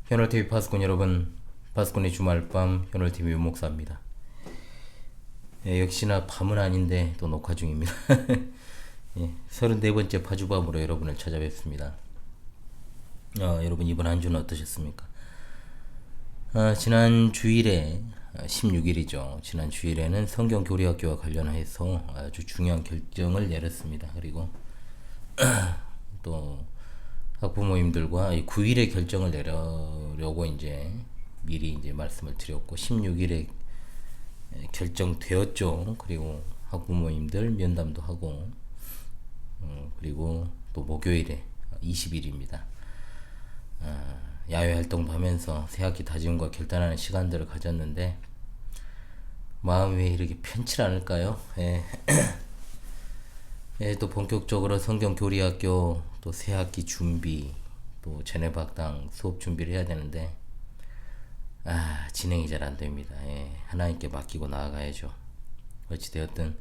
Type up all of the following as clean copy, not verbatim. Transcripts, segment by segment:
현월TV 파수꾼 여러분, 파수꾼의 주말밤 현월TV 윤목사입니다. 역시나 밤은 아닌데 또 녹화 중입니다. 34번째 파주밤으로 여러분을 찾아뵙습니다. 여러분 이번 한 주는 어떠셨습니까? 지난 주일에 16일이죠. 지난 주일에는 성경교리학교와 관련해서 아주 중요한 결정을 내렸습니다. 그리고 또 학부모님들과 9일에 결정을 내려려고 이제 미리 이제 말씀을 드렸고 16일에 결정되었죠. 그리고 학부모님들 면담도 하고 그리고 또 목요일에 20일입니다. 야외 활동도 하면서 새학기 다짐과 결단하는 시간들을 가졌는데 마음이 왜 이렇게 편치 않을까요? 또 본격적으로 성경교리학교 또 새학기 준비 또 제네박당 수업 준비를 해야 되는데 진행이 잘 안됩니다. 하나님께 맡기고 나아가야죠. 어찌되었든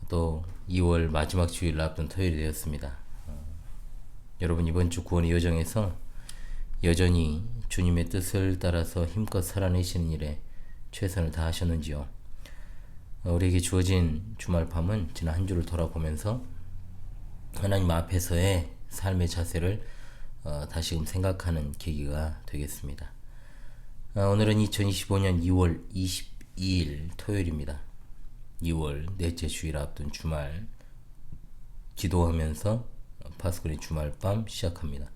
또 2월 마지막 주일 앞둔 토요일이 되었습니다. 여러분 이번 주 구원의 여정에서 여전히 주님의 뜻을 따라서 힘껏 살아내시는 일에 최선을 다하셨는지요? 우리에게 주어진 주말 밤은 지난 한 주를 돌아보면서 하나님 앞에서의 삶의 자세를 다시금 생각하는 계기가 되겠습니다. 오늘은 2025년 2월 22일 토요일입니다. 2월 넷째 주일 앞둔 주말 기도하면서 파수꾼의 주말밤 시작합니다.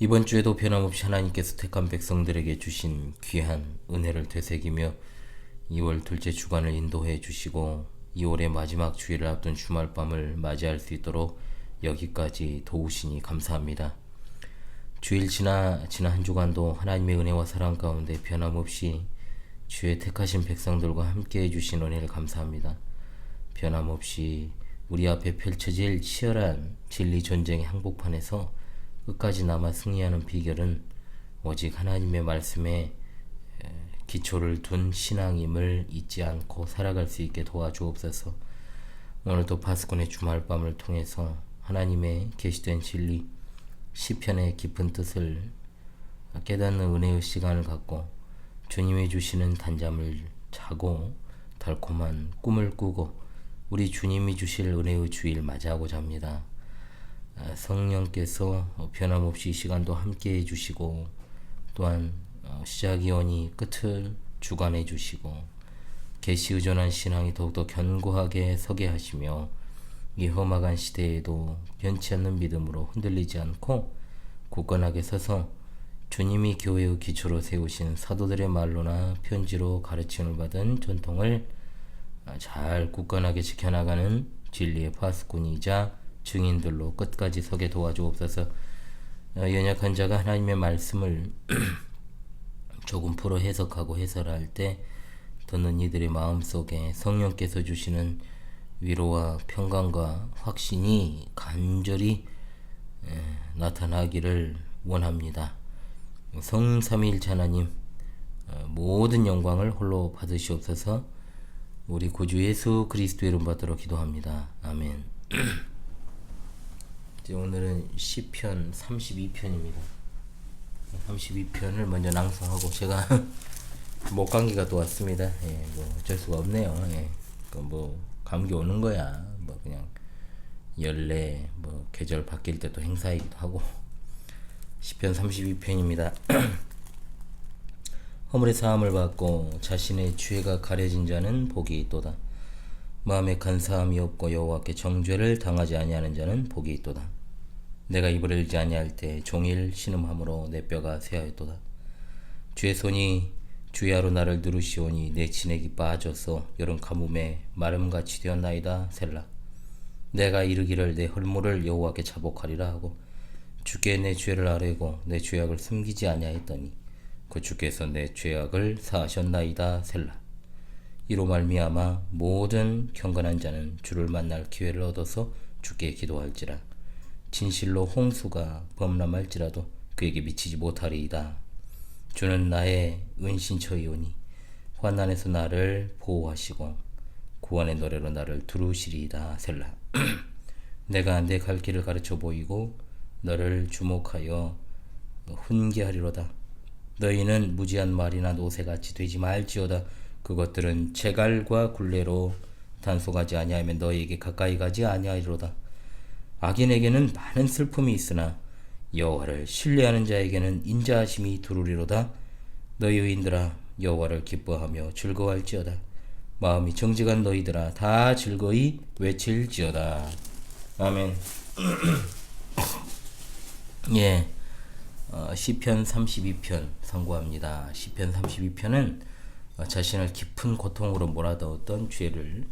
이번 주에도 변함없이 하나님께서 택한 백성들에게 주신 귀한 은혜를 되새기며 2월 둘째 주간을 인도해 주시고 2월의 마지막 주일을 앞둔 주말밤을 맞이할 수 있도록 여기까지 도우시니 감사합니다. 주일 지난 한 주간도 하나님의 은혜와 사랑 가운데 변함없이 주의 택하신 백성들과 함께 해주신 은혜를 감사합니다. 변함없이 우리 앞에 펼쳐질 치열한 진리 전쟁의 항복판에서 끝까지 남아 승리하는 비결은 오직 하나님의 말씀에 기초를 둔 신앙임을 잊지 않고 살아갈 수 있게 도와주옵소서. 오늘도 파수꾼의 주말밤을 통해서 하나님의 계시된 진리 시편의 깊은 뜻을 깨닫는 은혜의 시간을 갖고 주님이 주시는 단잠을 자고 달콤한 꿈을 꾸고 우리 주님이 주실 은혜의 주일 맞이하고자 합니다. 성령께서 변함없이 시간도 함께 해주시고 또한 시작이 오니 끝을 주관해 주시고 계시 의존한 신앙이 더욱더 견고하게 서게 하시며 이 험악한 시대에도 변치 않는 믿음으로 흔들리지 않고 굳건하게 서서 주님이 교회의 기초로 세우신 사도들의 말로나 편지로 가르침을 받은 전통을 잘 굳건하게 지켜나가는 진리의 파수꾼이자 증인들로 끝까지 서게 도와주옵소서. 연약한 자가 하나님의 말씀을 조금 풀어 해석하고 해설할 때 듣는 이들의 마음속에 성령께서 주시는 위로와 평강과 확신이 간절히 나타나기를 원합니다. 성삼위일체 하나님 모든 영광을 홀로 받으시옵소서. 우리 구주 예수 그리스도 이름 받들어 기도합니다. 아멘. 오늘은 시편 32편입니다. 32편을 먼저 낭송하고 제가 목감기가 또 왔습니다. 뭐 어쩔 수가 없네요. 뭐 감기 오는 거야. 뭐 그냥 연례 뭐 계절 바뀔 때 또 행사이기도 하고. 시편 32편입니다. 허물의 사함을 받고 자신의 죄가 가려진 자는 복이 있도다. 마음에 간사함이 없고 여호와께 정죄를 당하지 아니하는 자는 복이 있도다. 내가 입을 열지 아니할 때 종일 신음함으로 내 뼈가 쇠하였도다. 주의 손이 주야로 나를 누르시오니 내 진액이 빠져서 여름 가뭄에 마름같이 되었나이다. 셀라. 내가 이르기를 내 헐모를 여호와께 자복하리라 하고 주께 내 죄를 아뢰고 내 죄악을 숨기지 아니하였더니 그 주께서 내 죄악을 사하셨나이다. 셀라. 이로 말미암아 모든 경건한 자는 주를 만날 기회를 얻어서 주께 기도할지라. 진실로 홍수가 범람할지라도 그에게 미치지 못하리이다. 주는 나의 은신처이오니 환난에서 나를 보호하시고 구원의 노래로 나를 두루시리이다. 셀라. 내가 내 갈 길을 가르쳐 보이고 너를 주목하여 훈계하리로다. 너희는 무지한 말이나 노새같이 되지 말지어다. 그것들은 채갈과 굴레로 단속하지 아니하면 너희에게 가까이 가지 아니하리로다. 악인에게는 많은 슬픔이 있으나 여호와를 신뢰하는 자에게는 인자하심이 두루리로다. 너희 의인들아 여호와를 기뻐하며 즐거워할지어다. 마음이 정직한 너희들아 다 즐거이 외칠지어다. 아멘. 예, 시편 32편 선고합니다. 시편 32편은 자신을 깊은 고통으로 몰아넣었던 죄를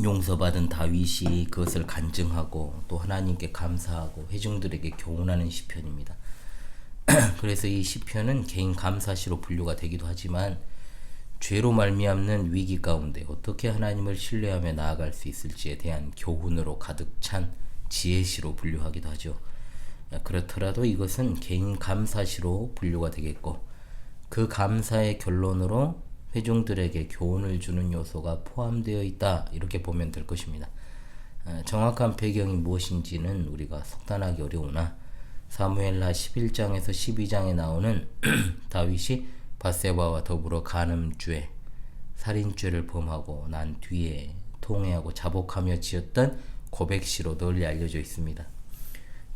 용서받은 다윗이 그것을 간증하고 또 하나님께 감사하고 회중들에게 교훈하는 시편입니다. 그래서 이 시편은 개인 감사시로 분류가 되기도 하지만 죄로 말미암는 위기 가운데 어떻게 하나님을 신뢰하며 나아갈 수 있을지에 대한 교훈으로 가득 찬 지혜시로 분류하기도 하죠. 그렇더라도 이것은 개인 감사시로 분류가 되겠고 그 감사의 결론으로 회중들에게 교훈을 주는 요소가 포함되어 있다, 이렇게 보면 될 것입니다. 정확한 배경이 무엇인지는 우리가 속단하기 어려우나 사무엘하 11장에서 12장에 나오는 다윗이 밧세바와 더불어 간음죄, 살인죄를 범하고 난 뒤에 통회하고 자복하며 지었던 고백시로 널리 알려져 있습니다.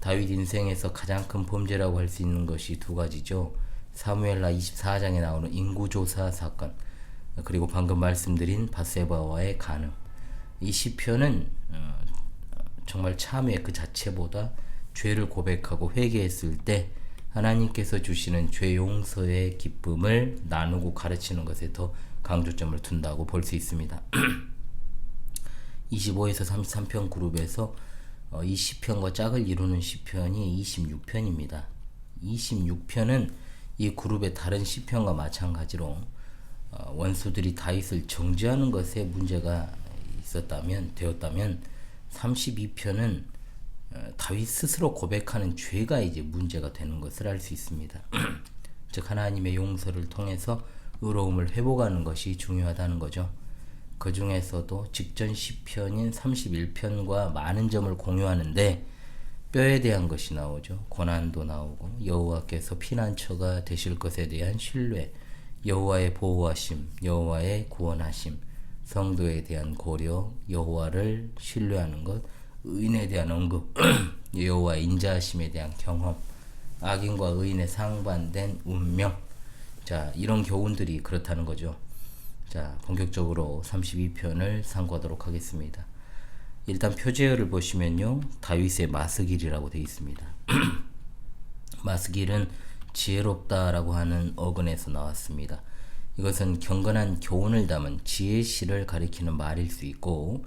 다윗 인생에서 가장 큰 범죄라고 할 수 있는 것이 두 가지죠. 사무엘하 24장에 나오는 인구조사 사건, 그리고 방금 말씀드린 밧세바와의 간음. 이 시편은 정말 참회 그 자체보다 죄를 고백하고 회개했을 때 하나님께서 주시는 죄 용서의 기쁨을 나누고 가르치는 것에 더 강조점을 둔다고 볼 수 있습니다. 25에서 33편 그룹에서 이 시편과 짝을 이루는 시편이 26편입니다. 26편은 이 그룹의 다른 시편과 마찬가지로 원수들이 다윗을 정죄하는 것에 문제가 되었다면 32편은 다윗 스스로 고백하는 죄가 이제 문제가 되는 것을 알 수 있습니다. 즉 하나님의 용서를 통해서 의로움을 회복하는 것이 중요하다는 거죠. 그 중에서도 직전 시편인 31편과 많은 점을 공유하는데 뼈에 대한 것이 나오죠. 고난도 나오고 여호와께서 피난처가 되실 것에 대한 신뢰, 여호와의 보호하심, 여호와의 구원하심, 성도에 대한 고려, 여호와를 신뢰하는 것, 의인에 대한 언급, 여호와의 인자하심에 대한 경험, 악인과 의인의 상반된 운명. 자, 이런 교훈들이 그렇다는 거죠. 자, 본격적으로 32편을 상고하도록 하겠습니다. 일단 표제어를 보시면요, 다윗의 마스길이라고 되어 있습니다. 마스길은 지혜롭다라고 하는 어근에서 나왔습니다. 이것은 경건한 교훈을 담은 지혜시를 가리키는 말일 수 있고,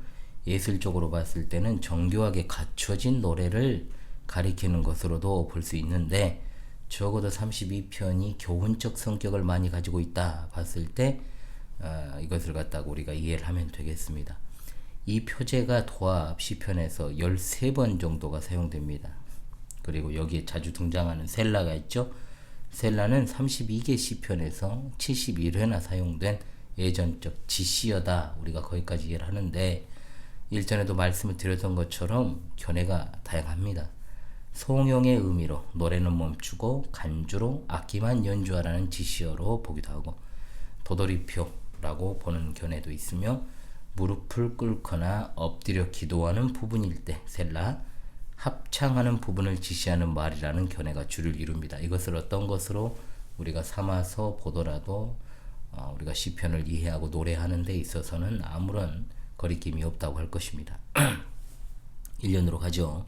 예술적으로 봤을 때는 정교하게 갖춰진 노래를 가리키는 것으로도 볼 수 있는데, 적어도 32편이 교훈적 성격을 많이 가지고 있다 봤을 때 이것을 갖다가 우리가 이해를 하면 되겠습니다. 이 표제가 도합 시편에서 13번 정도가 사용됩니다. 그리고 여기에 자주 등장하는 셀라가 있죠. 셀라는 32개 시편에서 71회나 사용된 예전적 지시어다, 우리가 거기까지 이해를 하는데, 일전에도 말씀을 드렸던 것처럼 견해가 다양합니다. 송영의 의미로 노래는 멈추고 간주로 악기만 연주하라는 지시어로 보기도 하고, 도돌이표라고 보는 견해도 있으며, 무릎을 꿇거나 엎드려 기도하는 부분일 때 셀라, 합창하는 부분을 지시하는 말이라는 견해가 주를 이룹니다. 이것을 어떤 것으로 우리가 삼아서 보더라도 우리가 시편을 이해하고 노래하는 데 있어서는 아무런 거리낌이 없다고 할 것입니다. 1년으로 가죠.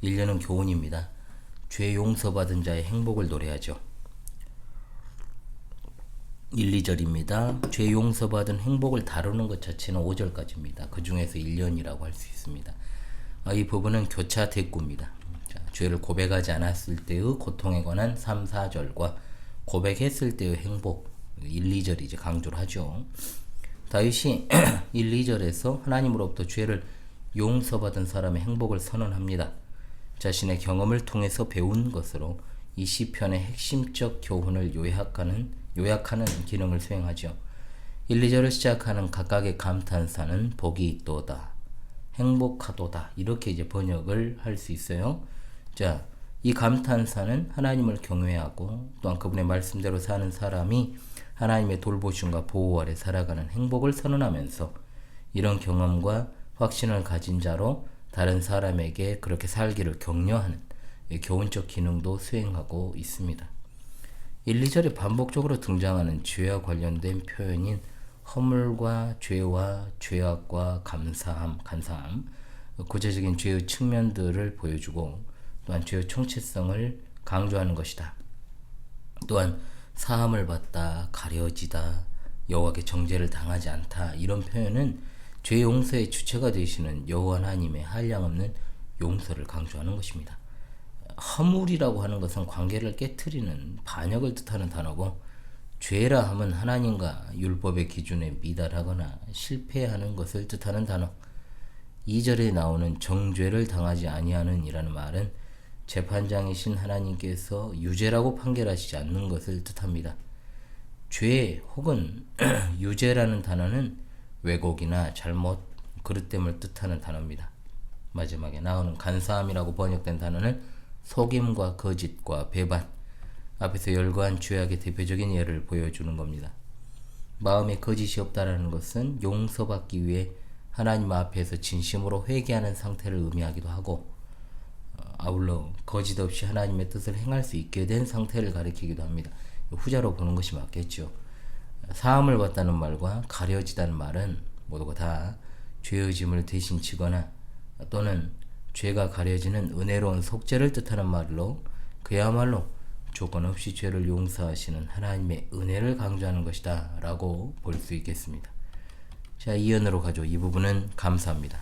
1년은 교훈입니다. 죄 용서받은 자의 행복을 노래하죠. 1, 2절입니다. 죄 용서받은 행복을 다루는 것 자체는 5절까지입니다. 그 중에서 1년이라고 할 수 있습니다. 이 부분은 교차 대꾸입니다. 자, 죄를 고백하지 않았을 때의 고통에 관한 3, 4절과 고백했을 때의 행복, 1, 2절이 이제 강조를 하죠. 다윗이 1, 2절에서 하나님으로부터 죄를 용서받은 사람의 행복을 선언합니다. 자신의 경험을 통해서 배운 것으로 이 시편의 핵심적 교훈을 요약하는 기능을 수행하죠. 1, 2절을 시작하는 각각의 감탄사는 복이 있도다, 행복하도다, 이렇게 이제 번역을 할 수 있어요. 자, 이 감탄사는 하나님을 경외하고 또한 그분의 말씀대로 사는 사람이 하나님의 돌보심과 보호 아래 살아가는 행복을 선언하면서 이런 경험과 확신을 가진 자로 다른 사람에게 그렇게 살기를 격려하는 교훈적 기능도 수행하고 있습니다. 1, 2절에 반복적으로 등장하는 죄와 관련된 표현인 허물과 죄와 죄악과 간사함, 구체적인 죄의 측면들을 보여주고 또한 죄의 총체성을 강조하는 것이다. 또한 사함을 받다, 가려지다, 여호와께 정죄를 당하지 않다, 이런 표현은 죄 용서의 주체가 되시는 여호와 하나님의 한량없는 용서를 강조하는 것입니다. 허물이라고 하는 것은 관계를 깨트리는 반역을 뜻하는 단어고, 죄라 함은 하나님과 율법의 기준에 미달하거나 실패하는 것을 뜻하는 단어. 2절에 나오는 정죄를 당하지 아니하는 이라는 말은 재판장이신 하나님께서 유죄라고 판결하시지 않는 것을 뜻합니다. 죄 혹은 유죄라는 단어는 왜곡이나 잘못, 그릇됨을 뜻하는 단어입니다. 마지막에 나오는 간사함이라고 번역된 단어는 속임과 거짓과 배반, 앞에서 열거한 죄악의 대표적인 예를 보여주는 겁니다. 마음에 거짓이 없다라는 것은 용서받기 위해 하나님 앞에서 진심으로 회개하는 상태를 의미하기도 하고, 아울러 거짓 없이 하나님의 뜻을 행할 수 있게 된 상태를 가리키기도 합니다. 후자로 보는 것이 맞겠죠. 사함을 받다는 말과 가려지다는 말은 모두가 다 죄의 짐을 대신 지거나 또는 죄가 가려지는 은혜로운 속죄를 뜻하는 말로, 그야말로 조건 없이 죄를 용서하시는 하나님의 은혜를 강조하는 것이다 라고 볼 수 있겠습니다. 자, 이연으로 가죠. 이 부분은 감사합니다.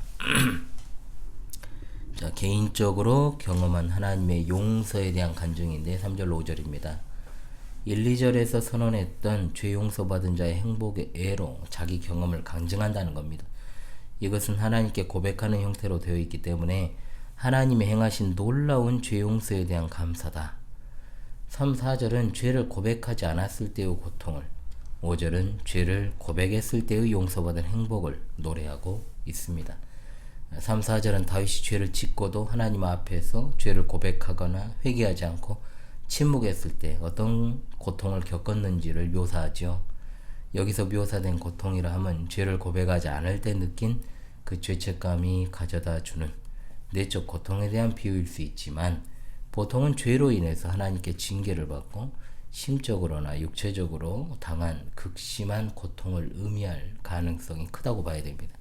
자, 개인적으로 경험한 하나님의 용서에 대한 간증인데 3절 5절입니다. 1, 2절에서 선언했던 죄 용서받은 자의 행복의 애로 자기 경험을 강증한다는 겁니다. 이것은 하나님께 고백하는 형태로 되어 있기 때문에 하나님이 행하신 놀라운 죄 용서에 대한 감사다. 3, 4절은 죄를 고백하지 않았을 때의 고통을, 5절은 죄를 고백했을 때의 용서받은 행복을 노래하고 있습니다. 3, 4절은 다윗이 죄를 짓고도 하나님 앞에서 죄를 고백하거나 회개하지 않고 침묵했을 때 어떤 고통을 겪었는지를 묘사하죠. 여기서 묘사된 고통이라 함은 죄를 고백하지 않을 때 느낀 그 죄책감이 가져다 주는 내적 고통에 대한 비유일 수 있지만, 보통은 죄로 인해서 하나님께 징계를 받고 심적으로나 육체적으로 당한 극심한 고통을 의미할 가능성이 크다고 봐야 됩니다.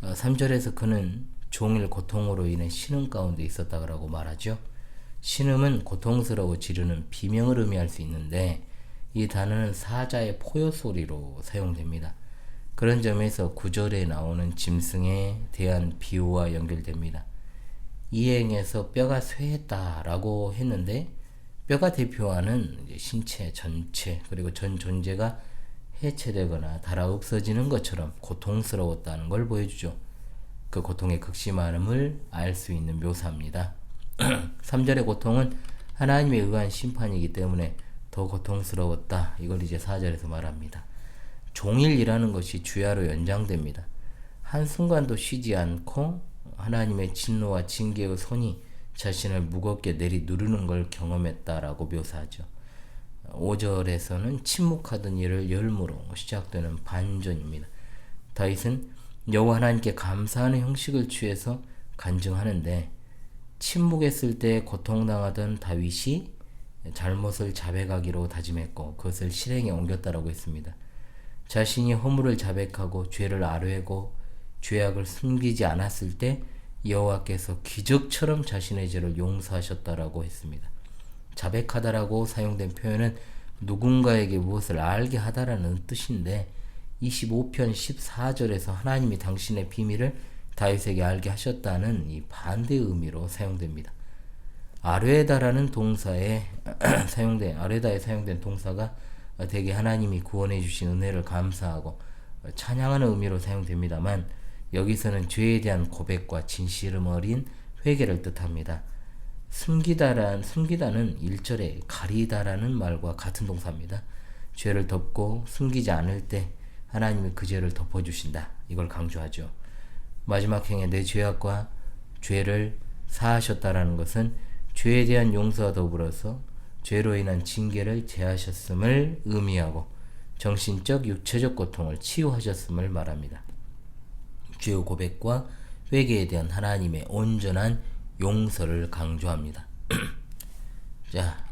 3절에서 그는 종일 고통으로 인해 신음 가운데 있었다고 말하죠. 신음은 고통스러워 지르는 비명을 의미할 수 있는데, 이 단어는 사자의 포효 소리로 사용됩니다. 그런 점에서 9절에 나오는 짐승에 대한 비유와 연결됩니다. 이 행에서 뼈가 쇠했다라고 했는데, 뼈가 대표하는 신체 전체 그리고 전 존재가 해체되거나 닳아 없어지는 것처럼 고통스러웠다는 걸 보여주죠. 그 고통의 극심함을 알 수 있는 묘사입니다. 3절의 고통은 하나님에 의한 심판이기 때문에 더 고통스러웠다, 이걸 이제 4절에서 말합니다. 종일 일하는 것이 주야로 연장됩니다. 한순간도 쉬지 않고 하나님의 진노와 징계의 손이 자신을 무겁게 내리 누르는 걸 경험했다라고 묘사하죠. 5절에서는 침묵하던 이를 열무로 시작되는 반전입니다. 다윗은 여호와 하나님께 감사하는 형식을 취해서 간증하는데, 침묵했을 때 고통당하던 다윗이 잘못을 자백하기로 다짐했고 그것을 실행에 옮겼다라고 했습니다. 자신이 허물을 자백하고 죄를 아뢰고 죄악을 숨기지 않았을 때 여호와께서 기적처럼 자신의 죄를 용서하셨다라고 했습니다. 자백하다라고 사용된 표현은 누군가에게 무엇을 알게 하다라는 뜻인데, 25편 14절에서 하나님이 당신의 비밀을 다윗에게 알게 하셨다는 이 반대 의미로 사용됩니다. 아뢰다라는 동사에 아뢰다에 사용된 동사가 대개 하나님이 구원해 주신 은혜를 감사하고 찬양하는 의미로 사용됩니다만, 여기서는 죄에 대한 고백과 진실음 어린 회개를 뜻합니다. 숨기다는 1절에 가리다라는 말과 같은 동사입니다. 죄를 덮고 숨기지 않을 때 하나님이 그 죄를 덮어주신다, 이걸 강조하죠. 마지막 행에 내 죄악과 죄를 사하셨다라는 것은 죄에 대한 용서와 더불어서 죄로 인한 징계를 제하셨음을 의미하고 정신적, 육체적 고통을 치유하셨음을 말합니다. 죄의 고백과 회개에 대한 하나님의 온전한 용서를 강조합니다. 자,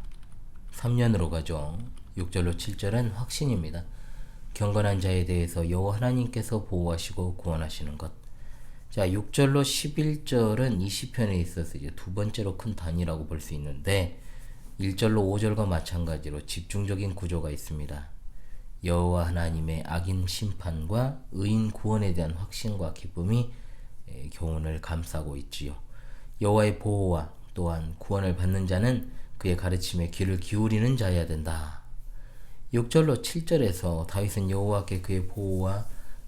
3년으로 가죠. 6절로 7절은 확신입니다. 경건한 자에 대해서 여호와 하나님께서 보호하시고 구원하시는 것. 자, 6절로 11절은 이 시편에 있어서 이제 두 번째로 큰 단위라고 볼 수 있는데 1절로 5절과 마찬가지로 집중적인 구조가 있습니다. 여호와 하나님의 악인 심판과 의인 구원에 대한 확신과 기쁨이 교훈을 감싸고 있지요. 여호와의 보호와 또한 구원을 받는 자는 그의 가르침에 귀를 기울이는 자여야 된다. 6절로 7절에서 다윗은 여호와께 그의 보호와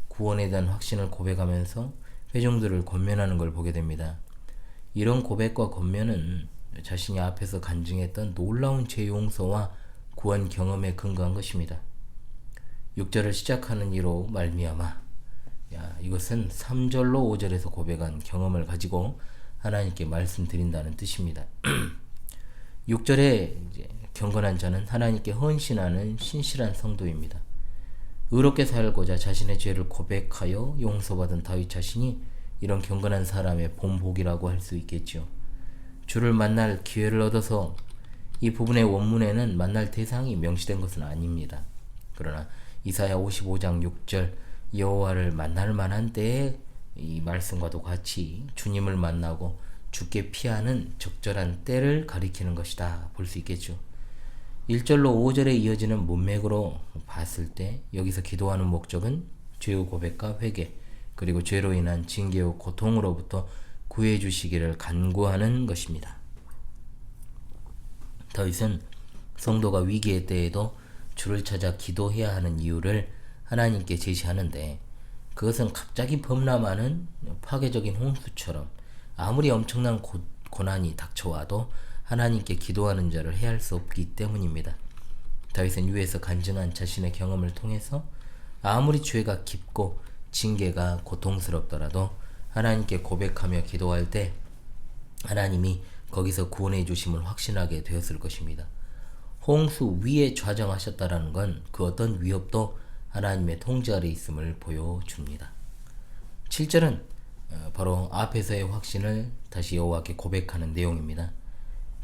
구원에 대한 확신을 고백하면서 회중들을 권면하는 걸 보게 됩니다. 이런 고백과 권면은 자신이 앞에서 간증했던 놀라운 죄 용서와 구원 경험에 근거한 것입니다. 6절을 시작하는 이로 말미암아, 이것은 3절로 5절에서 고백한 경험을 가지고 하나님께 말씀드린다는 뜻입니다. 6절에 이제 경건한 자는 하나님께 헌신하는 신실한 성도입니다. 의롭게 살고자 자신의 죄를 고백하여 용서받은 다윗 자신이 이런 경건한 사람의 본복이라고 할 수 있겠죠. 주를 만날 기회를 얻어서 이 부분의 원문에는 만날 대상이 명시된 것은 아닙니다. 그러나 이사야 55장 6절 여호와를 만날 만한 때에 이 말씀과도 같이 주님을 만나고 주께 피하는 적절한 때를 가리키는 것이다 볼 수 있겠죠. 1절로 5절에 이어지는 문맥으로 봤을 때 여기서 기도하는 목적은 죄의 고백과 회개, 그리고 죄로 인한 징계와 고통으로부터 구해 주시기를 간구하는 것입니다. 다윗은 성도가 위기의 때에도 주를 찾아 기도해야 하는 이유를 하나님께 제시하는데, 그것은 갑자기 범람하는 파괴적인 홍수처럼 아무리 엄청난 고난이 닥쳐와도 하나님께 기도하는 자를 해할 수 없기 때문입니다. 다윗은 위에서 간증한 자신의 경험을 통해서 아무리 죄가 깊고 징계가 고통스럽더라도 하나님께 고백하며 기도할 때 하나님이 거기서 구원해 주심을 확신하게 되었을 것입니다. 홍수 위에 좌정하셨다라는 건 그 어떤 위협도 하나님의 통제 아래 있음을 보여줍니다. 7절은 바로 앞에서의 확신을 다시 여호와께 고백하는 내용입니다.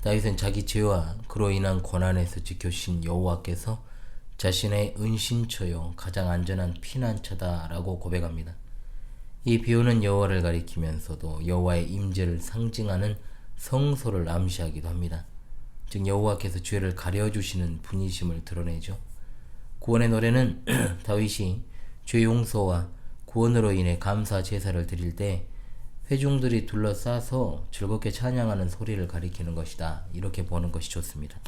다윗은 자기 죄와 그로 인한 고난에서 지켜주신 여호와께서 자신의 은신처요 가장 안전한 피난처다라고 고백합니다. 이 비유는 여호와를 가리키면서도 여호와의 임재를 상징하는 성소를 암시하기도 합니다. 즉 여호와께서 죄를 가려주시는 분이심을 드러내죠. 구원의 노래는 다윗이 죄 용서와 구원으로 인해 감사 제사를 드릴 때 회중들이 둘러싸서 즐겁게 찬양하는 소리를 가리키는 것이다, 이렇게 보는 것이 좋습니다.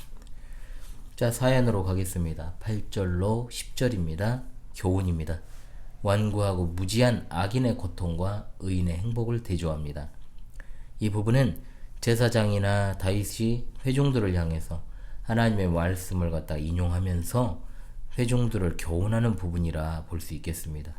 자, 사연으로 가겠습니다. 8절로 10절입니다. 교훈입니다. 완고하고 무지한 악인의 고통과 의인의 행복을 대조합니다. 이 부분은 제사장이나 다윗이 회중들을 향해서 하나님의 말씀을 갖다 인용하면서 회중들을 교훈하는 부분이라 볼 수 있겠습니다.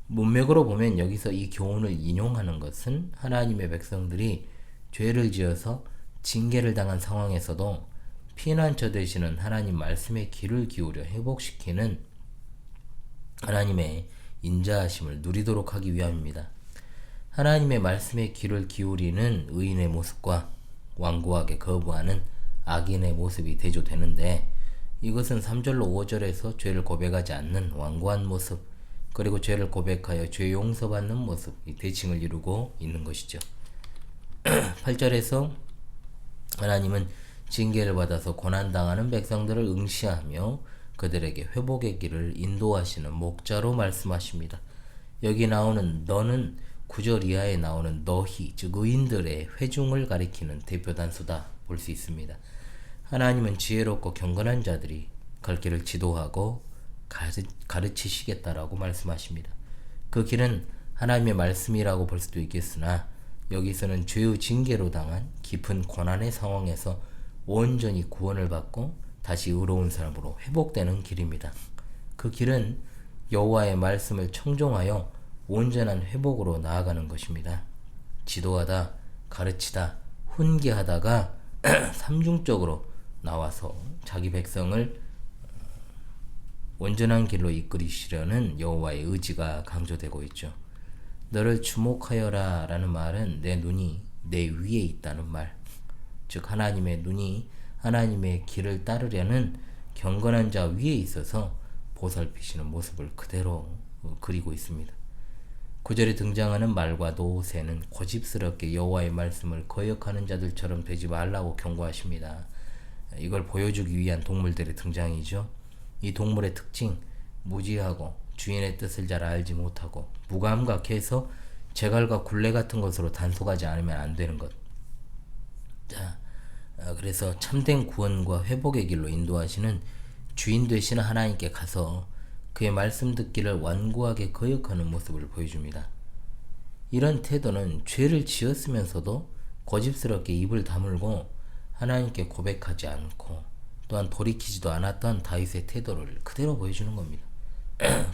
문맥으로 보면 여기서 이 교훈을 인용하는 것은 하나님의 백성들이 죄를 지어서 징계를 당한 상황에서도 피난처 되시는 하나님 말씀에 귀를 기울여 회복시키는 하나님의 인자하심을 누리도록 하기 위함입니다. 하나님의 말씀에 귀를 기울이는 의인의 모습과 완고하게 거부하는 악인의 모습이 대조되는데, 이것은 3절로 5절에서 죄를 고백하지 않는 완고한 모습, 그리고 죄를 고백하여 죄 용서받는 모습, 이 대칭을 이루고 있는 것이죠. 8절에서 하나님은 징계를 받아서 고난당하는 백성들을 응시하며 그들에게 회복의 길을 인도하시는 목자로 말씀하십니다. 여기 나오는 너는 9절 이하에 나오는 너희, 즉 의인들의 회중을 가리키는 대표 단수다 볼 수 있습니다. 하나님은 지혜롭고 경건한 자들이 갈 길을 지도하고 가르치시겠다라고 말씀하십니다. 그 길은 하나님의 말씀이라고 볼 수도 있겠으나 여기서는 죄의 징계로 당한 깊은 고난의 상황에서 온전히 구원을 받고 다시 의로운 사람으로 회복되는 길입니다. 그 길은 여호와의 말씀을 청종하여 온전한 회복으로 나아가는 것입니다. 지도하다, 가르치다, 훈계하다가 삼중적으로 나와서 자기 백성을 온전한 길로 이끌이시려는 여호와의 의지가 강조되고 있죠. 너를 주목하여라 라는 말은 내 눈이 내 위에 있다는 말, 즉 하나님의 눈이 하나님의 길을 따르려는 경건한 자 위에 있어서 보살피시는 모습을 그대로 그리고 있습니다. 9절에 등장하는 말과 노새는 고집스럽게 여호와의 말씀을 거역하는 자들처럼 되지 말라고 경고하십니다. 이걸 보여주기 위한 동물들의 등장이죠. 이 동물의 특징, 무지하고 주인의 뜻을 잘 알지 못하고 무감각해서 제갈과 굴레 같은 것으로 단속하지 않으면 안 되는 것. 자, 그래서 참된 구원과 회복의 길로 인도하시는 주인 되시는 하나님께 가서 그의 말씀 듣기를 완고하게 거역하는 모습을 보여줍니다. 이런 태도는 죄를 지었으면서도 고집스럽게 입을 다물고 하나님께 고백하지 않고 또한 돌이키지도 않았던 다윗의 태도를 그대로 보여주는 겁니다.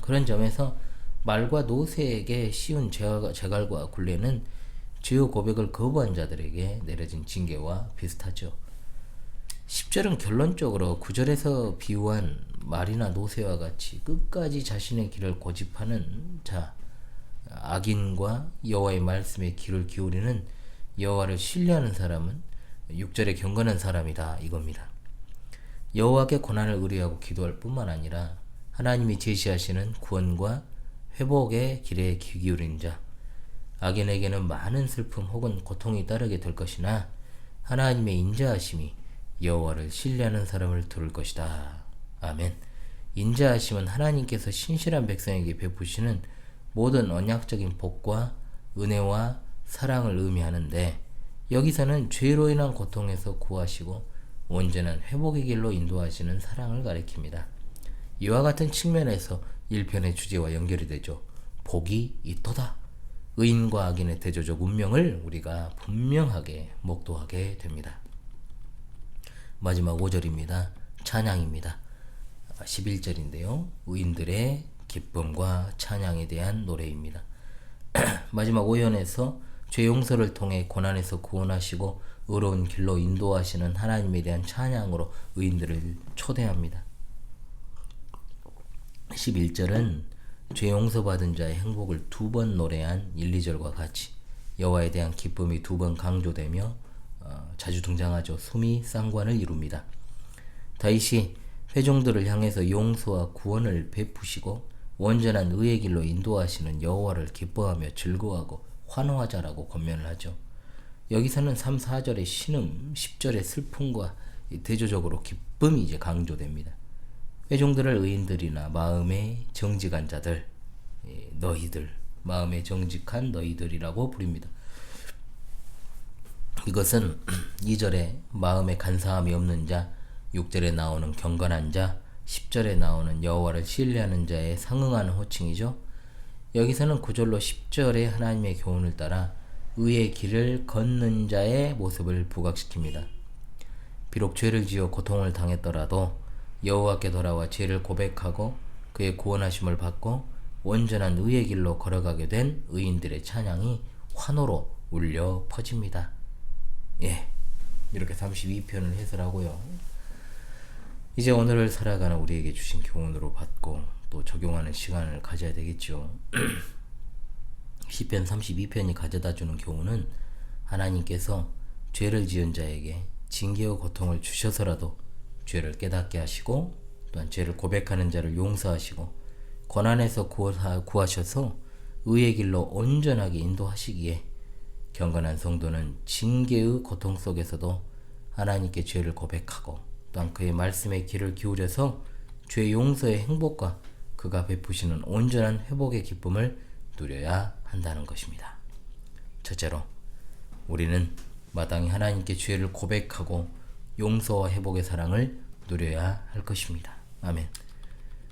그런 점에서 말과 노새에게 씌운 제갈과 굴레는 죄의 고백을 거부한 자들에게 내려진 징계와 비슷하죠. 10절은 결론적으로 9절에서 비유한 말이나 노새와 같이 끝까지 자신의 길을 고집하는 자, 악인과 여호와의 말씀에 귀를 기울이는 여호와를 신뢰하는 사람은 6절에 경건한 사람이다 이겁니다. 여호와께 고난을 의뢰하고 기도할 뿐만 아니라 하나님이 제시하시는 구원과 회복의 길에 귀 기울인 자, 악인에게는 많은 슬픔 혹은 고통이 따르게 될 것이나 하나님의 인자하심이 여호와를 신뢰하는 사람을 두를 것이다. 아멘. 인자하심은 하나님께서 신실한 백성에게 베푸시는 모든 언약적인 복과 은혜와 사랑을 의미하는데, 여기서는 죄로 인한 고통에서 구하시고 온전한 회복의 길로 인도하시는 사랑을 가리킵니다. 이와 같은 측면에서 1편의 주제와 연결이 되죠. 복이 있도다. 의인과 악인의 대조적 운명을 우리가 분명하게 목도하게 됩니다. 마지막 5절입니다. 찬양입니다. 11절인데요. 의인들의 기쁨과 찬양에 대한 노래입니다. 마지막 5연에서 죄 용서를 통해 고난에서 구원하시고 의로운 길로 인도하시는 하나님에 대한 찬양으로 의인들을 초대합니다. 11절은 죄 용서받은 자의 행복을 2번 노래한 1, 2절과 같이 여호와에 대한 기쁨이 2번 강조되며 자주 등장하죠. 수미 쌍관을 이룹니다. 다윗이 회종들을 향해서 용서와 구원을 베푸시고 온전한 의의 길로 인도하시는 여호와를 기뻐하며 즐거워하고 환호하자라고 권면을 하죠. 여기서는 3, 4절의 신음, 10절의 슬픔과 대조적으로 기쁨이 이제 강조됩니다. 회종들을 의인들이나 마음에 정직한 자들, 너희들, 마음에 정직한 너희들이라고 부릅니다. 이것은 2절에 마음에 간사함이 없는 자, 6절에 나오는 경건한 자, 10절에 나오는 여호와를 신뢰하는 자에 상응하는 호칭이죠. 여기서는 9절로 10절의 하나님의 교훈을 따라 의의 길을 걷는 자의 모습을 부각시킵니다. 비록 죄를 지어 고통을 당했더라도 여호와께 돌아와 죄를 고백하고 그의 구원하심을 받고 온전한 의의 길로 걸어가게 된 의인들의 찬양이 환호로 울려 퍼집니다. 예, 이렇게 32편을 해설하고요. 이제 오늘을 살아가는 우리에게 주신 교훈으로 받고 또 적용하는 시간을 가져야 되겠죠. 시편 32편이 가져다주는 교훈은 하나님께서 죄를 지은 자에게 징계와 고통을 주셔서라도 죄를 깨닫게 하시고 또한 죄를 고백하는 자를 용서하시고 고난에서 구하셔서 의의 길로 온전하게 인도하시기에 경건한 성도는 징계의 고통 속에서도 하나님께 죄를 고백하고 또한 그의 말씀에 귀를 기울여서 죄 용서의 행복과 그가 베푸시는 온전한 회복의 기쁨을 누려야 한다는 것입니다. 첫째로 우리는 마땅히 하나님께 죄를 고백하고 용서와 회복의 사랑을 누려야 할 것입니다. 아멘.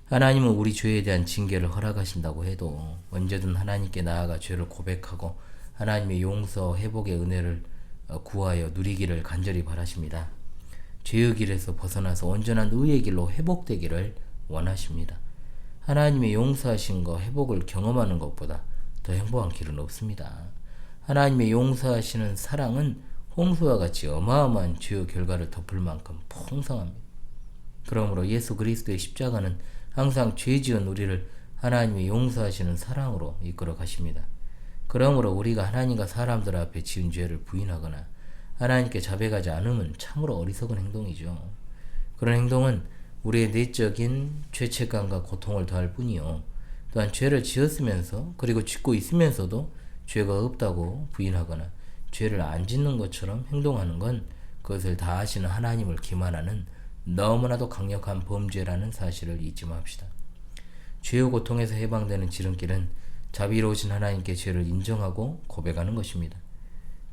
하나님은 우리 죄에 대한 징계를 허락하신다고 해도 언제든 하나님께 나아가 죄를 고백하고 하나님의 용서, 회복의 은혜를 구하여 누리기를 간절히 바라십니다. 죄의 길에서 벗어나서 온전한 의의 길로 회복되기를 원하십니다. 하나님의 용서하심과 회복을 경험하는 것보다 더 행복한 길은 없습니다. 하나님의 용서하시는 사랑은 홍수와 같이 어마어마한 죄의 결과를 덮을 만큼 풍성합니다. 그러므로 예수 그리스도의 십자가는 항상 죄 지은 우리를 하나님이 용서하시는 사랑으로 이끌어 가십니다. 그러므로 우리가 하나님과 사람들 앞에 지은 죄를 부인하거나 하나님께 자백하지 않으면 참으로 어리석은 행동이죠. 그런 행동은 우리의 내적인 죄책감과 고통을 더할 뿐이요, 또한 죄를 지었으면서 그리고 짓고 있으면서도 죄가 없다고 부인하거나 죄를 안 짓는 것처럼 행동하는 건 그것을 다 아시는 하나님을 기만하는 너무나도 강력한 범죄라는 사실을 잊지 맙시다. 죄의 고통에서 해방되는 지름길은 자비로우신 하나님께 죄를 인정하고 고백하는 것입니다.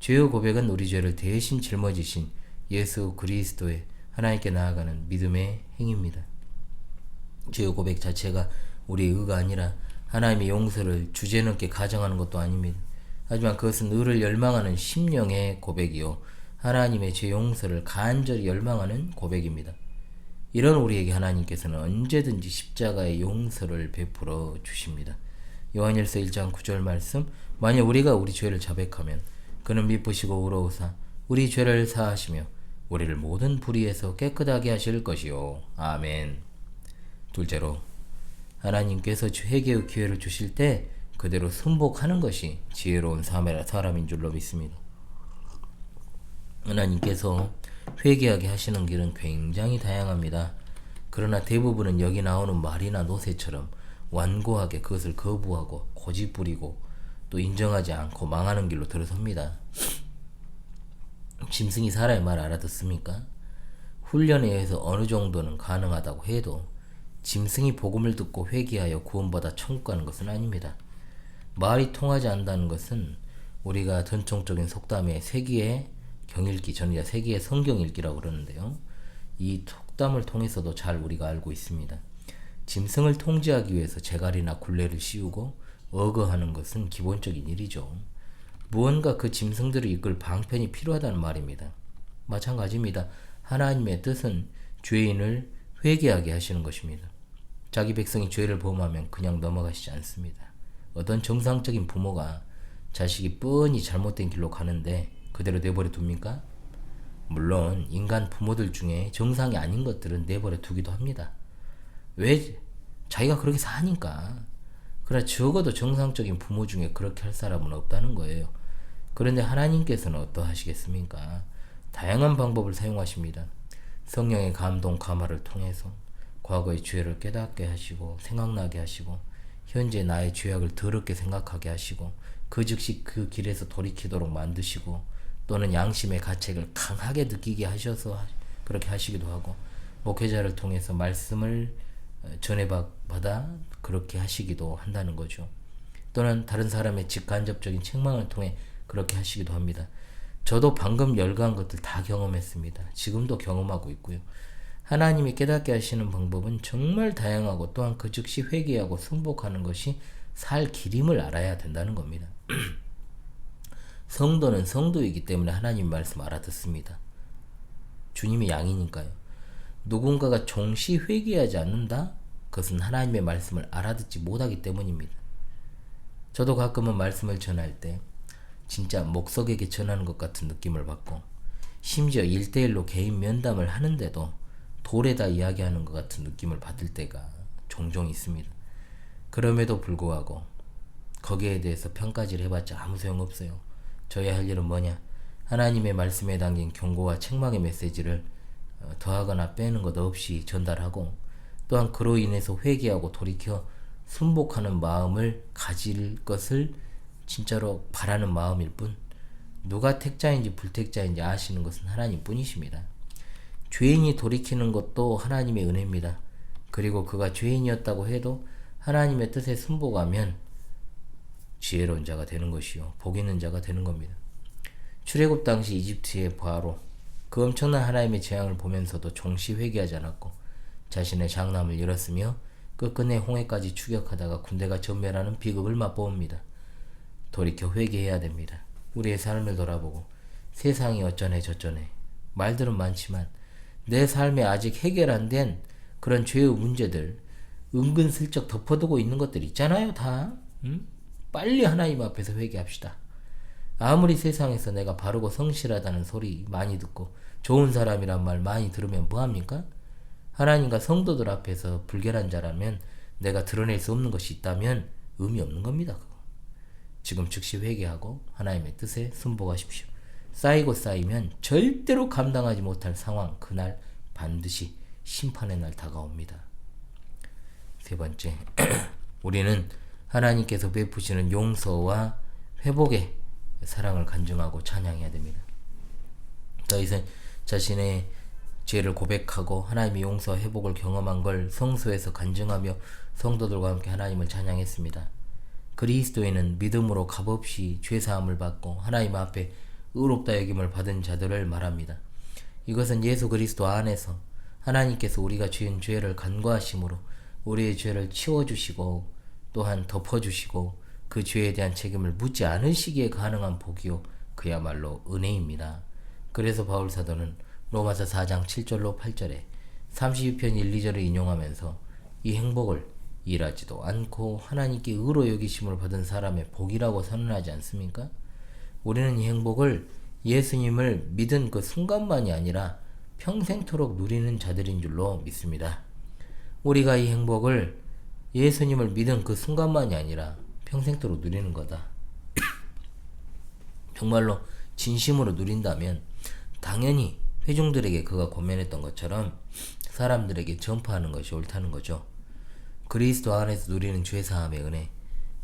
죄의 고백은 우리 죄를 대신 짊어지신 예수 그리스도의 하나님께 나아가는 믿음의 행위입니다. 죄의 고백 자체가 우리의 의가 아니라 하나님의 용서를 주제넘게 가정하는 것도 아닙니다. 하지만 그것은 의를 열망하는 심령의 고백이요, 하나님의 죄 용서를 간절히 열망하는 고백입니다. 이런 우리에게 하나님께서는 언제든지 십자가의 용서를 베풀어 주십니다. 요한일서 1장 9절 말씀, 만약 우리가 우리 죄를 자백하면 그는 미쁘시고 의로우사 우리 죄를 사하시며 우리를 모든 불의에서 깨끗하게 하실 것이요. 아멘. 둘째로, 하나님께서 회개의 기회를 주실 때 그대로 순복하는 것이 지혜로운 사람인 줄로 믿습니다. 하나님께서 회개하게 하시는 길은 굉장히 다양합니다. 그러나 대부분은 여기 나오는 말이나 노새처럼 완고하게 그것을 거부하고 고집부리고 또 인정하지 않고 망하는 길로 들어섭니다. 짐승이 사람의 말 알아듣습니까? 훈련에 의해서 어느 정도는 가능하다고 해도 짐승이 복음을 듣고 회개하여 구원받아 천국 가는 것은 아닙니다. 말이 통하지 않는다는 것은 우리가 전통적인 속담에 세기의 경읽기, 저는 세기의 성경 읽기라고 그러는데요, 이 속담을 통해서도 잘 우리가 알고 있습니다. 짐승을 통제하기 위해서 재갈이나 굴레를 씌우고 억어하는 것은 기본적인 일이죠. 무언가 그 짐승들을 이끌 방편이 필요하다는 말입니다. 마찬가지입니다. 하나님의 뜻은 죄인을 회개하게 하시는 것입니다. 자기 백성이 죄를 범하면 그냥 넘어가시지 않습니다. 어떤 정상적인 부모가 자식이 뻔히 잘못된 길로 가는데 그대로 내버려 둡니까? 물론 인간 부모들 중에 정상이 아닌 것들은 내버려 두기도 합니다. 왜? 자기가 그렇게 사니까. 그러나 적어도 정상적인 부모 중에 그렇게 할 사람은 없다는 거예요. 그런데 하나님께서는 어떠하시겠습니까? 다양한 방법을 사용하십니다. 성령의 감동, 감화를 통해서 과거의 죄를 깨닫게 하시고 생각나게 하시고 현재 나의 죄악을 더럽게 생각하게 하시고 그 즉시 그 길에서 돌이키도록 만드시고 또는 양심의 가책을 강하게 느끼게 하셔서 그렇게 하시기도 하고 목회자를 통해서 말씀을 전해받아 그렇게 하시기도 한다는 거죠. 또는 다른 사람의 직간접적인 책망을 통해 그렇게 하시기도 합니다. 저도 방금 열거한 것들 다 경험했습니다. 지금도 경험하고 있고요. 하나님이 깨닫게 하시는 방법은 정말 다양하고 또한 그 즉시 회개하고 순복하는 것이 살 길임을 알아야 된다는 겁니다. 성도는 성도이기 때문에 하나님 말씀 알아듣습니다. 주님이 양이니까요. 누군가가 종시 회개하지 않는다? 그것은 하나님의 말씀을 알아듣지 못하기 때문입니다. 저도 가끔은 말씀을 전할 때 진짜 목석에게 전하는 것 같은 느낌을 받고 심지어 1대1로 개인 면담을 하는데도 돌에다 이야기하는 것 같은 느낌을 받을 때가 종종 있습니다. 그럼에도 불구하고 거기에 대해서 평가질 해봤자 아무 소용없어요. 저야 할 일은 뭐냐? 하나님의 말씀에 담긴 경고와 책망의 메시지를 더하거나 빼는 것 없이 전달하고 또한 그로 인해서 회개하고 돌이켜 순복하는 마음을 가질 것을 진짜로 바라는 마음일 뿐 누가 택자인지 불택자인지 아시는 것은 하나님 뿐이십니다. 죄인이 돌이키는 것도 하나님의 은혜입니다. 그리고 그가 죄인이었다고 해도 하나님의 뜻에 순복하면 지혜로운 자가 되는 것이요 복 있는 자가 되는 겁니다. 출애굽 당시 이집트의 바로 그 엄청난 하나님의 재앙을 보면서도 종시 회개하지 않았고 자신의 장남을 잃었으며 끝끝내 홍해까지 추격하다가 군대가 전멸하는 비극을 맛보옵니다. 돌이켜 회개해야 됩니다. 우리의 삶을 돌아보고 세상이 어쩌네 저쩌네 말들은 많지만 내 삶에 아직 해결 안 된 그런 죄의 문제들 은근슬쩍 덮어두고 있는 것들 있잖아요 다. 빨리 하나님 앞에서 회개합시다. 아무리 세상에서 내가 바르고 성실하다는 소리 많이 듣고 좋은 사람이란 말 많이 들으면 뭐합니까? 하나님과 성도들 앞에서 불결한 자라면, 내가 드러낼 수 없는 것이 있다면 의미 없는 겁니다. 그거. 지금 즉시 회개하고 하나님의 뜻에 순복하십시오. 쌓이고 쌓이면 절대로 감당하지 못할 상황, 그날 반드시 심판의 날 다가옵니다. 세 번째, 우리는 하나님께서 베푸시는 용서와 회복의 사랑을 간증하고 찬양해야 됩니다. 다윗은 자신의 죄를 고백하고 하나님의 용서와 회복을 경험한 걸 성소에서 간증하며 성도들과 함께 하나님을 찬양했습니다. 그리스도인은 믿음으로 값없이 죄사함을 받고 하나님 앞에 의롭다 여김을 받은 자들을 말합니다. 이것은 예수 그리스도 안에서 하나님께서 우리가 지은 죄를 간과하심으로 우리의 죄를 치워주시고 또한 덮어주시고 그 죄에 대한 책임을 묻지 않으시기에 가능한 복이요 그야말로 은혜입니다. 그래서 바울 사도는 로마서 4장 7절로 8절에 32편 1, 2절을 인용하면서 이 행복을 일하지도 않고 하나님께 의로 여기심을 받은 사람의 복이라고 선언하지 않습니까? 우리는 이 행복을 예수님을 믿은 그 순간만이 아니라 평생토록 누리는 자들인 줄로 믿습니다. 우리가 이 행복을 예수님을 믿은 그 순간만이 아니라 평생토록 누리는 거다. 정말로 진심으로 누린다면 당연히 회중들에게 그가 권면했던 것처럼 사람들에게 전파하는 것이 옳다는 거죠. 그리스도 안에서 누리는 죄사함의 은혜,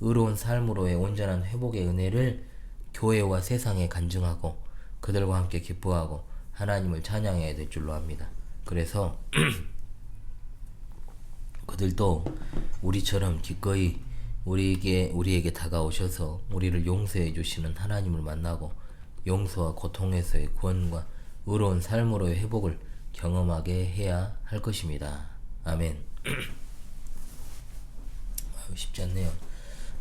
의로운 삶으로의 온전한 회복의 은혜를 교회와 세상에 간증하고 그들과 함께 기뻐하고 하나님을 찬양해야 될 줄로 압니다. 그래서 그들도 우리처럼 기꺼이 우리에게 다가오셔서 우리를 용서해 주시는 하나님을 만나고 용서와 고통에서의 구원과 의로운 삶으로의 회복을 경험하게 해야 할 것입니다. 아멘. 쉽지 않네요.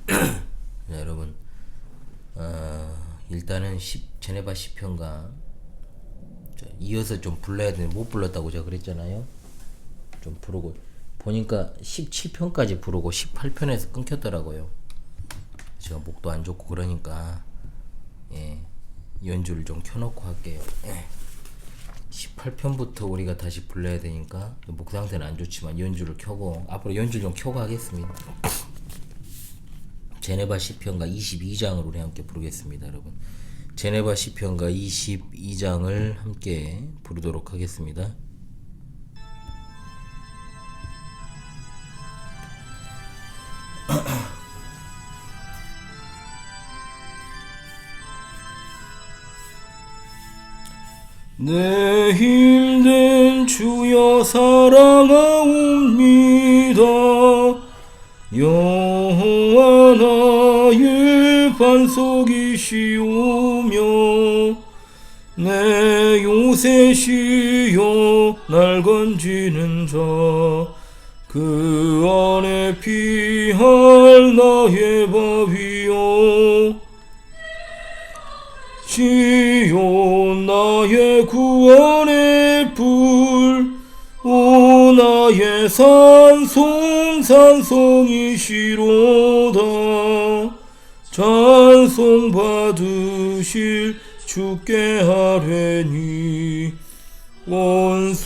자, 여러분, 일단은 제네바 시편가 이어서 좀 불러야 되는데 못 불렀다고 제가 그랬잖아요. 좀 부르고 보니까 17편까지 부르고 18편에서 끊겼더라고요. 제가 목도 안 좋고 그러니까 연주를 좀 켜놓고 할게요. 18편부터 우리가 다시 불러야 되니까 목 상태는 안 좋지만 연주를 켜고 앞으로 연주를 좀 켜고 하겠습니다. 제네바 시편가 22장을 우리 함께 부르겠습니다. 여러분, 제네바 시편가 22장을 함께 부르도록 하겠습니다. 내 힘든 주여 사랑하옵니다. 여호와 나의 반석이시오며 내 요새시여 날 건지는 자 그 안에 피할 나의 바위여 시온 나의 구원의 불 오 나의 산송이시로다 찬송 받으실 주께 하뢰니 원수에게서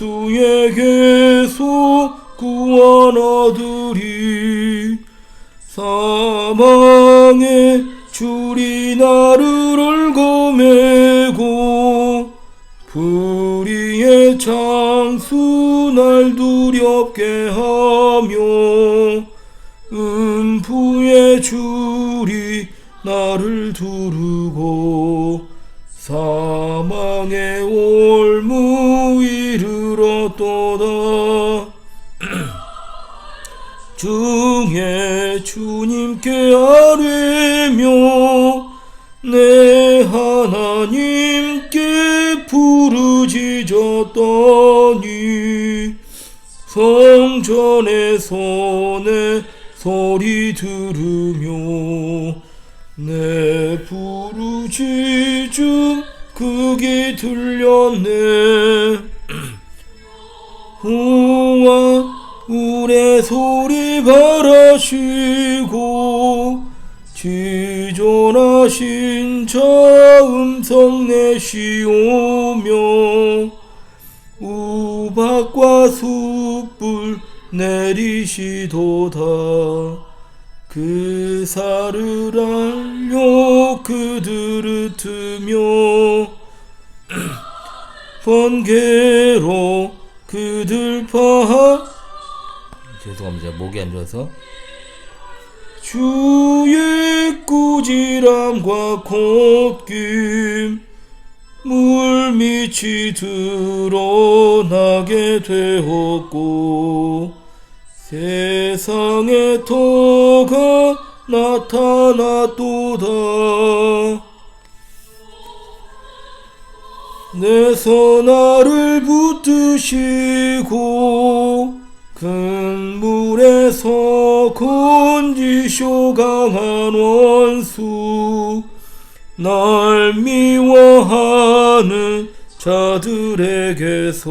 구원 얻으리 사망의 줄이 나를 얽어매고 불의의 장수 날 두렵게 하며 음부의 줄이 나를 두르고 사망의 올무 이르렀도다. 중에 주님께 아뢰며 내 하나님께 부르짖었더니 성전에서 내 소리 들으며 내 부르짖음 극이 들렸네. 후와 울의 소리 바라시고 지존 온전하신 자 음성 내시오며 우박과 숯불 내리시도다. 그 살을 알려 그들을 트며 번개로 그들 죄송합니다. 목이 안 좋아서. 주의 꾸지람과 콧김 물밑이 드러나게 되었고 세상에 터가 나타났도다. 내서 나를 붙드시고 큰 물에서 건지쇼 강한 원수 날 미워하는 자들에게서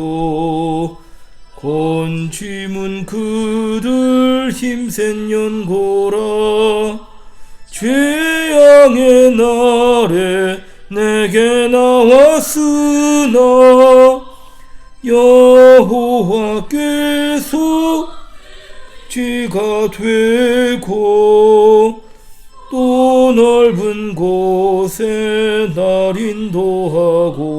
건짐은 그들 힘센 연고라. 죄악의 날에 내게 나왔으나 여호와께서 지가 되고 또 넓은 곳에 날 인도하고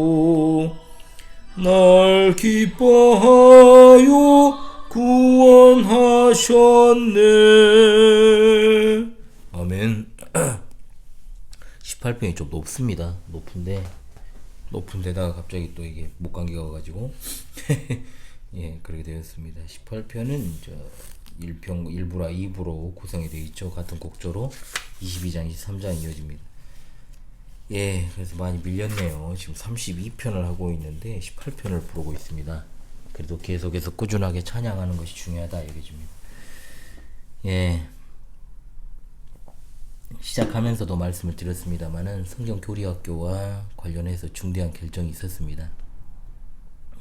날 기뻐하여 구원하셨네. 아멘. 18편이 좀 높습니다. 높은데다가 갑자기 또 이게 목감기가 와가지고 예, 그렇게 되었습니다. 18편은 1편 1부라 2부로 구성이 되어 있죠. 같은 곡조로 22장 23장 이어집니다. 예, 그래서 많이 밀렸네요. 지금 32편을 하고 있는데 18편을 부르고 있습니다. 그래도 계속해서 꾸준하게 찬양하는 것이 중요하다 이거집니다. 예, 시작하면서도 말씀을 드렸습니다만은 성경 교리학교와 관련해서 중대한 결정이 있었습니다.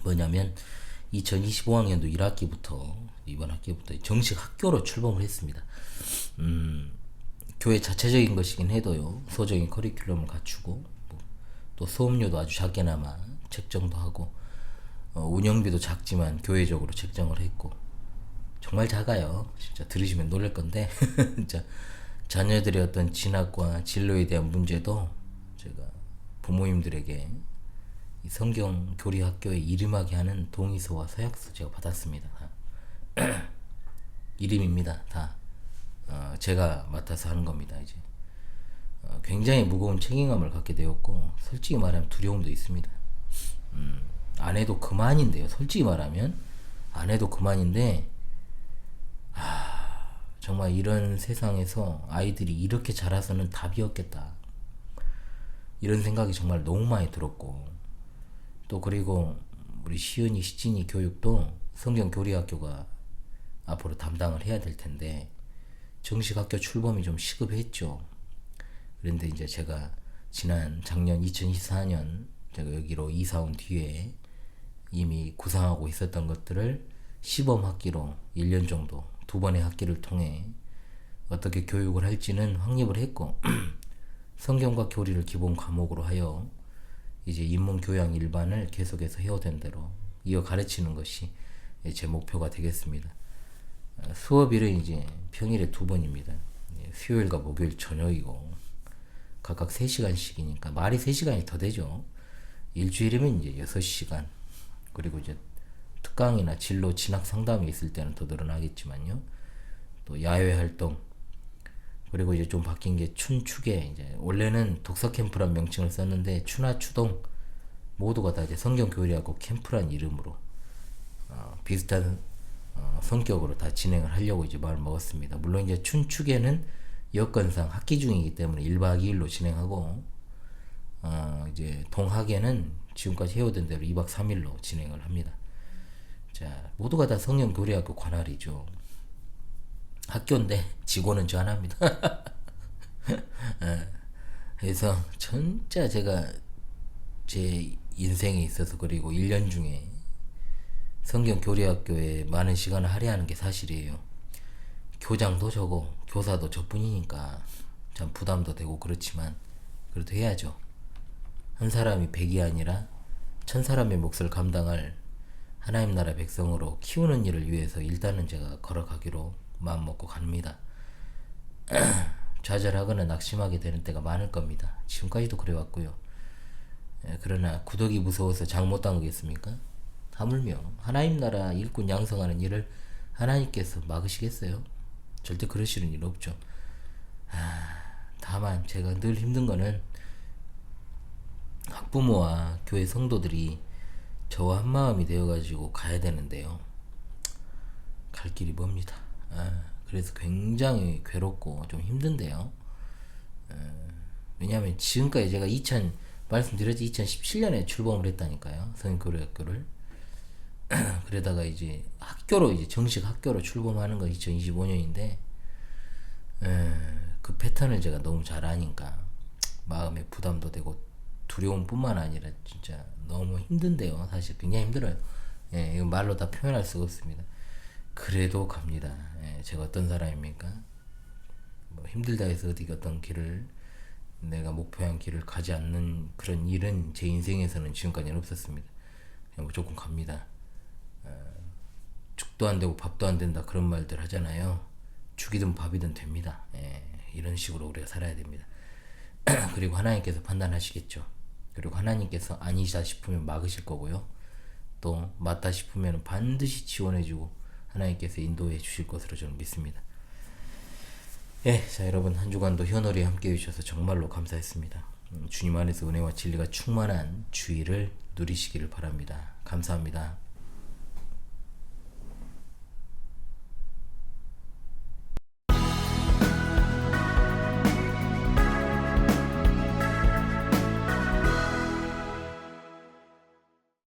뭐냐면 2025학년도 1학기부터 이번 학기부터 정식 학교로 출범을 했습니다. 교회 자체적인 것이긴 해도요, 소적인 커리큘럼을 갖추고 또 수업료도 아주 작게나마 책정도 하고 운영비도 작지만 교회적으로 책정을 했고 정말 작아요. 진짜 들으시면 놀랄 건데 진짜 자녀들의 어떤 진학과 진로에 대한 문제도 제가 부모님들에게 이 성경 교리 학교에 이름하게 하는 동의서와 서약서 제가 받았습니다. 이름입니다. 다 제가 맡아서 하는 겁니다. 이제 굉장히 무거운 책임감을 갖게 되었고 솔직히 말하면 두려움도 있습니다. 안 해도 그만인데요. 솔직히 말하면 안 해도 그만인데 정말 이런 세상에서 아이들이 이렇게 자라서는 답이 없겠다. 이런 생각이 정말 너무 많이 들었고 또 그리고 우리 시은이 시진이 교육도 성경 교리학교가 앞으로 담당을 해야 될 텐데 정식 학교 출범이 좀 시급했죠. 그런데 이제 제가 작년 2024년 제가 여기로 이사 온 뒤에 이미 구상하고 있었던 것들을 시범 학기로 1년 정도 2번의 학기를 통해 어떻게 교육을 할지는 확립을 했고 성경과 교리를 기본 과목으로 하여 이제 인문교양 일반을 계속해서 해오던 대로 이어 가르치는 것이 제 목표가 되겠습니다. 수업일은 이제 평일에 2번입니다. 수요일과 목요일 저녁이고 각각 3시간씩이니까 말이 3시간이 더 되죠. 일주일이면 이제 6시간 그리고 이제 특강이나 진로 진학 상담이 있을 때는 더 늘어나겠지만요. 또 야외 활동 그리고 이제 좀 바뀐 게 춘추계 이제 원래는 독서 캠프란 명칭을 썼는데 추나 추동 모두가 다 이제 성경 교리하고 캠프란 이름으로 비슷한 성격으로 다 진행을 하려고 이제 마음을 먹었습니다. 물론 이제 춘추계는 여건상 학기 중이기 때문에 1박 2일로 진행하고 이제 동학에는 지금까지 해오던 대로 2박 3일로 진행을 합니다. 자, 모두가 다 성경 교리학교 관할이죠. 학교인데 직원은 저 하나입니다. 그래서 진짜 제가 제 인생에 있어서 그리고 1년 중에 성경 교리학교에 많은 시간을 할애하는 게 사실이에요. 교장도 저고 교사도 저뿐이니까 참 부담도 되고 그렇지만 그래도 해야죠. 한 사람이 100이 아니라 1000사람의 몫을 감당할 하나님 나라 백성으로 키우는 일을 위해서 일단은 제가 걸어가기로 마음먹고 갑니다. 좌절하거나 낙심하게 되는 때가 많을 겁니다. 지금까지도 그래왔고요. 그러나 구덕이 무서워서 장 못 담그겠습니까? 하물며 하나님 나라 일꾼 양성하는 일을 하나님께서 막으시겠어요? 절대 그러시는 일 없죠. 다만 제가 늘 힘든 거는 학부모와 교회 성도들이 저와 한마음이 되어가지고 가야 되는데요. 갈 길이 멉니다. 그래서 굉장히 괴롭고 좀 힘든데요. 왜냐하면 지금까지 제가 말씀드렸지 2017년에 출범을 했다니까요. 성인교회학교를. 그러다가 이제 정식 학교로 출범하는 건 2025년인데 그 패턴을 제가 너무 잘 아니까 마음에 부담도 되고 두려움뿐만 아니라 진짜 너무 힘든데요. 사실 굉장히 힘들어요. 이거 말로 다 표현할 수가 없습니다. 그래도 갑니다. 제가 어떤 사람입니까? 뭐 힘들다 해서 어떤 길을 내가 목표한 길을 가지 않는 그런 일은 제 인생에서는 지금까지는 없었습니다. 그냥 무조건 갑니다. 죽도 안 되고 밥도 안 된다 그런 말들 하잖아요. 죽이든 밥이든 됩니다. 이런 식으로 우리가 살아야 됩니다. 그리고 하나님께서 판단하시겠죠. 그리고 하나님께서 아니시다 싶으면 막으실 거고요. 또 맞다 싶으면 반드시 지원해주고 하나님께서 인도해 주실 것으로 저는 믿습니다. 자 여러분 한 주간도 현월에 함께 해주셔서 정말로 감사했습니다. 주님 안에서 은혜와 진리가 충만한 주일을 누리시기를 바랍니다. 감사합니다.